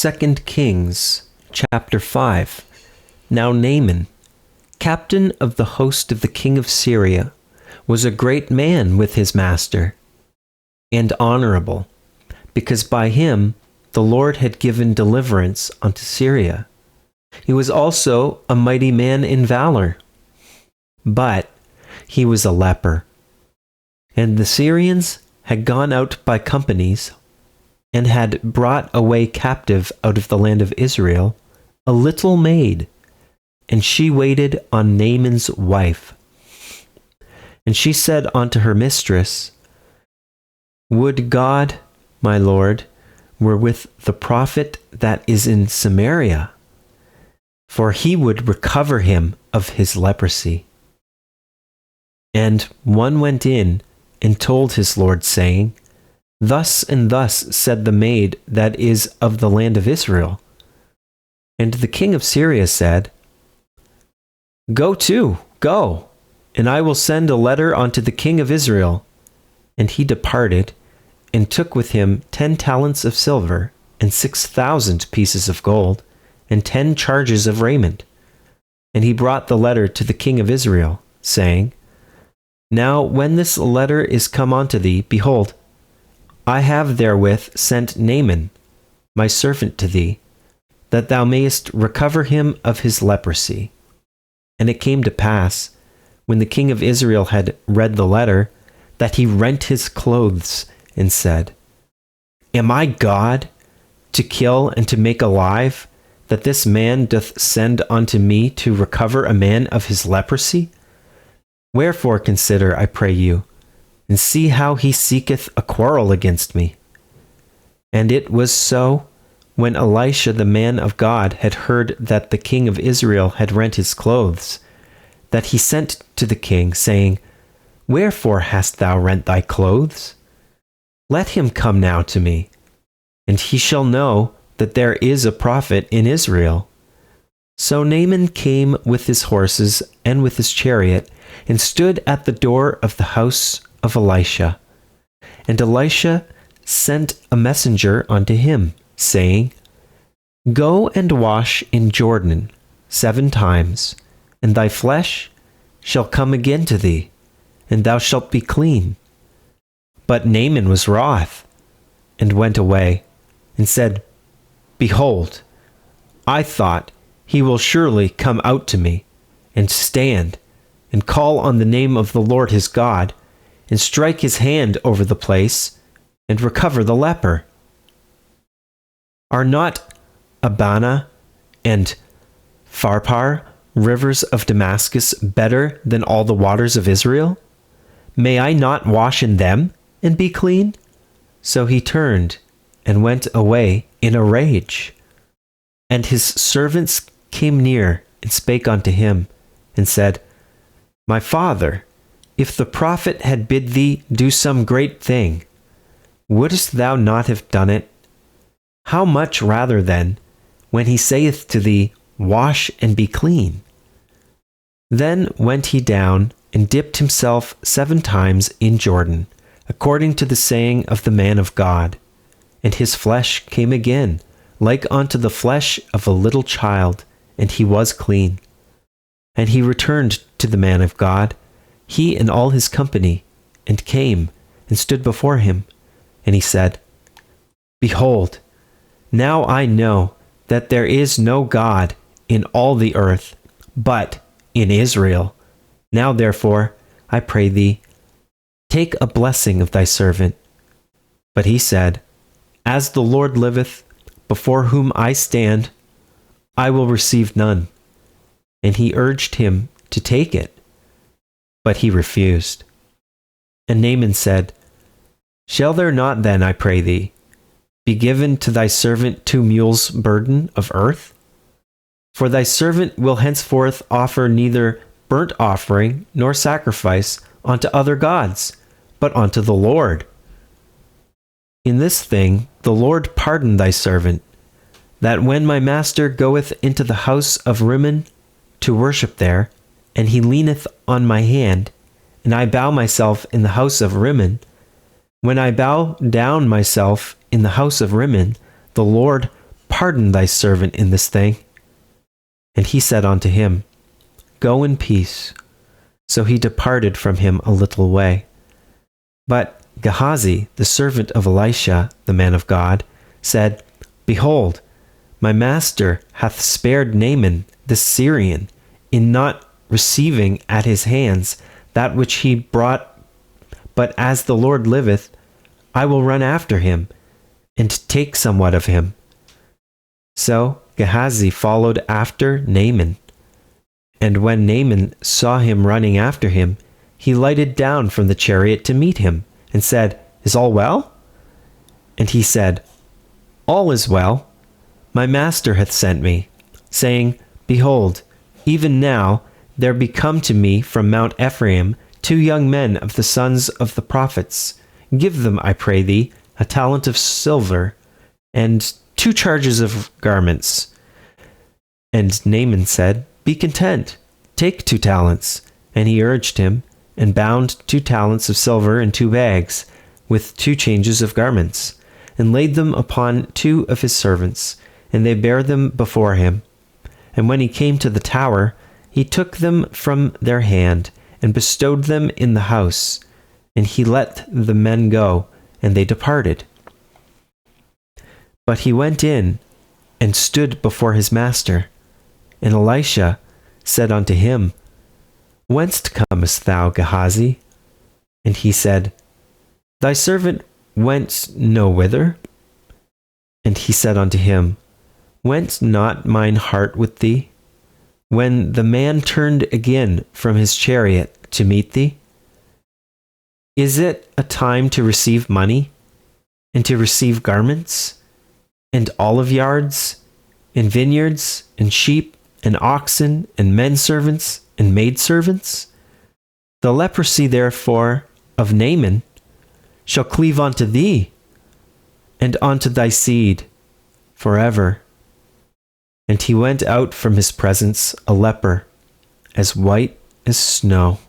2 Kings chapter 5. Now Naaman, captain of the host of the king of Syria, was a great man with his master, and honorable, because by him the Lord had given deliverance unto Syria. He was also a mighty man in valor, but he was a leper. And the Syrians had gone out by companies, and had brought away captive out of the land of Israel a little maid, and she waited on Naaman's wife. And she said unto her mistress, Would God, my lord, were with the prophet that is in Samaria, for he would recover him of his leprosy. And one went in and told his lord, saying, Thus and thus said the maid that is of the land of Israel. And the king of Syria said, Go to, go, and I will send a letter unto the king of Israel. And he departed, and took with him 10 talents of silver, and 6,000 pieces of gold, and 10 charges of raiment. And he brought the letter to the king of Israel, saying, Now when this letter is come unto thee, behold, I have therewith sent Naaman, my servant, to thee, that thou mayest recover him of his leprosy. And it came to pass, when the king of Israel had read the letter, that he rent his clothes, and said, Am I God, to kill and to make alive, that this man doth send unto me to recover a man of his leprosy? Wherefore consider, I pray you, and see how he seeketh a quarrel against me. And it was so, when Elisha the man of God had heard that the king of Israel had rent his clothes, that he sent to the king, saying, Wherefore hast thou rent thy clothes? Let him come now to me, and he shall know that there is a prophet in Israel. So Naaman came with his horses and with his chariot, and stood at the door of the house of Elisha. And Elisha sent a messenger unto him, saying, Go and wash in Jordan 7 times, and thy flesh shall come again to thee, and thou shalt be clean. But Naaman was wroth, and went away, and said, Behold, I thought, he will surely come out to me, and stand, and call on the name of the Lord his God, and strike his hand over the place, and recover the leper. Are not Abana and Pharpar, rivers of Damascus, better than all the waters of Israel? May I not wash in them, and be clean? So he turned, and went away in a rage. And his servants came near, and spake unto him, and said, My father, if the prophet had bid thee do some great thing, wouldst thou not have done it? How much rather then, when he saith to thee, Wash and be clean? Then went he down, and dipped himself 7 times in Jordan, according to the saying of the man of God. And his flesh came again, like unto the flesh of a little child, and he was clean. And he returned to the man of God, he and all his company, and came, and stood before him. And he said, Behold, now I know that there is no God in all the earth, but in Israel. Now therefore, I pray thee, take a blessing of thy servant. But he said, As the Lord liveth, before whom I stand, I will receive none. And he urged him to take it, but he refused. And Naaman said, Shall there not then, I pray thee, be given to thy servant 2 mules' burden of earth? For thy servant will henceforth offer neither burnt offering nor sacrifice unto other gods, but unto the Lord. In this thing the Lord pardon thy servant, that when my master goeth into the house of Rimmon to worship there, and he leaneth on my hand, and I bow myself in the house of Rimmon, when I bow down myself in the house of Rimmon, the Lord pardon thy servant in this thing. And he said unto him, Go in peace. So he departed from him a little way. But Gehazi, the servant of Elisha, the man of God, said, Behold, my master hath spared Naaman the Syrian, in not receiving at his hands that which he brought. But as the Lord liveth, I will run after him, and take somewhat of him. So Gehazi followed after Naaman. And when Naaman saw him running after him, he lighted down from the chariot to meet him, and said, Is all well? And he said, All is well. My master hath sent me, saying, Behold, even now there be come to me from Mount Ephraim 2 young men of the sons of the prophets. Give them, I pray thee, a talent of silver, and 2 charges of garments. And Naaman said, Be content, take 2 talents. And he urged him, and bound 2 talents of silver in 2 bags, with 2 changes of garments, and laid them upon 2 of his servants, and they bare them before him. And when he came to the tower, he took them from their hand, and bestowed them in the house. And he let the men go, and they departed. But he went in, and stood before his master. And Elisha said unto him, Whence comest thou, Gehazi? And he said, Thy servant went no whither. And he said unto him, Went not mine heart with thee, when the man turned again from his chariot to meet thee? Is it a time to receive money, and to receive garments, and olive yards, and vineyards, and sheep, and oxen, and men servants, and maidservants? The leprosy, therefore, of Naaman shall cleave unto thee, and unto thy seed forever. And he went out from his presence a leper, as white as snow.